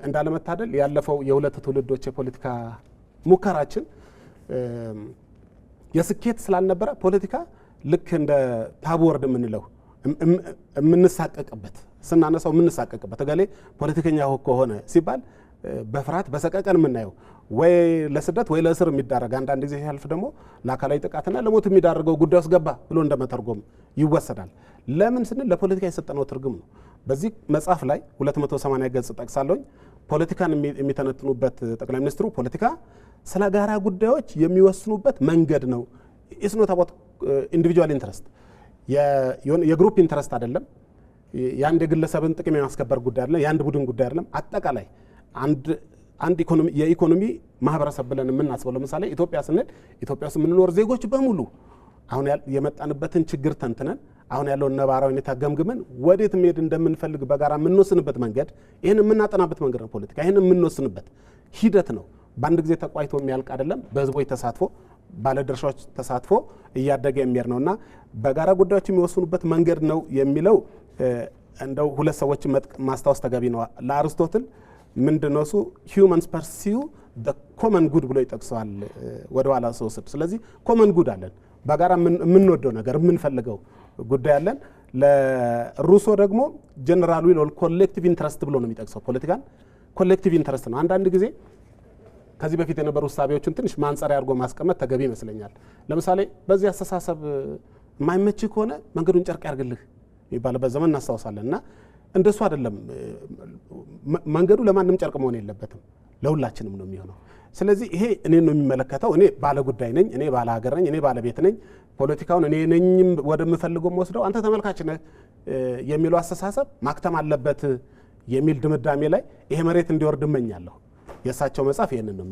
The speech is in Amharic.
እንዳለመታደል ያለፈው የሁለት ትውልዶች የፖለቲካ ሙከራችን የስኬት ስላልነበረ ፖለቲካ ልክ እንደ ታቡ ወርድ የምንለው የምንሳቀቅበት ስናነሳው የምንሳቀቅበት እገሌ ፖለቲከኛ ሆነ ሲባል በፍርሃት በሰቀቀን የምናየው ወይ ለስደት ወይ ለእስር የሚዳረግ አንዳንድ ጊዜ ሲያልፍ ደግሞ ለአካላዊ ጥቃትና ለሞት የሚዳርገው ጉዳይ ውስጥ ገባ ብሎ እንደመተርጎም ይወሰዳል። ለምን ስንል ለፖለቲካ የሰጠነው ትርጉም ነው። በዚህ መጽሐፍ ላይ 280 ገጽ ጠቅሳለሁኝ። ፖለቲካን የሚተነትኑበት ጠቅላይ ሚኒስትሩ ፖለቲካ ስለ ጋራ ጉዳዮች የሚወስኑበት መንገድ ነው። ኢትስ ኖት አባውት ኢንዲቪጁዋል ኢንተረስት የግሩፕ ኢንተረስት አይደለም። የአንድ የግለሰብን ጥቅም የማስከበር ጉዳይ አይደለም። የአንድ ቡድን ጉዳይ አይደለም። አጠቃላይ አንድ የኢኮኖሚ ማህበረሰብ ብለን የምናስበው ለምሳሌ ኢትዮጵያ ስንል ኢትዮጵያ ውስጥ የምንኖር ዜጎች በሙሉ አሁን የመጣንበትን ችግር ተንትነን አሁን ያለውን ነባራዊ ሁኔታ ገምግመን ወዴት መሄድ እንደምንፈልግ በጋራ የምንወስንበት መንገድ ይሄን የምናጠናበት መንገድ ነው። ፖለቲካ ይሄን የምንወስንበት ሂደት ነው። በአንድ ጊዜ ተቋይቶ የሚያልቅ አይደለም። በህዝቦች ተሳትፎ ባለድርሻዎች ተሳትፎ እያደገ የሚሄድ ነውና በጋራ ጉዳዮች የሚወስኑበት መንገድ ነው የሚለው እንደው ሁለት ሰዎች ማስታወስ ተገቢ ነው። ለአርስቶትል ምንድነው እሱ humans pursue the common good ብሎ ይጠቅሰዋል ወደ ኋላ ሰውስድ። ስለዚህ common good አለን፣ በጋራ የምንወደው ነገር የምንፈልገው ጉዳይ አለን። ለሩሶ ደግሞ ጀነራል ዊል ኦር ኮሌክቲቭ ኢንተረስት ብሎ ነው የሚጠቅሰው። ፖለቲካን ኮሌክቲቭ ኢንተረስት ነው። አንዳንድ ጊዜ ከዚህ በፊት የነበሩ ሐሳቦችን ትንሽ ማንጸሪያ አድርጎ ማስቀመጥ ተገቢ ይመስለኛል። ለምሳሌ በዚህ አስተሳሰብ የማይመች ከሆነ መንገዱን ጨርቅ ያርግልህ የሚባልበት ዘመን እናስታውሳለንና እንደሱ አይደለም። መንገዱ ለማንም ጨርቅ መሆን የለበትም፣ ለሁላችንም ነው የሚሆነው። ስለዚህ ይሄ እኔን ነው የሚመለከተው። እኔ ባለ ጉዳይ ነኝ፣ እኔ ባለ ሀገር ነኝ፣ እኔ ባለቤት ነኝ። ፖለቲካውን እኔ ነኝም ወደምፈልገው ወስደው አንተ ተመልካች ነህ የሚለው አስተሳሰብ ማክተም አለበት የሚል ድምዳሜ ላይ ይሄ መሬት እንዲወርድ እመኛለሁ። የእሳቸው መጽሐፍ ይሄንን ነው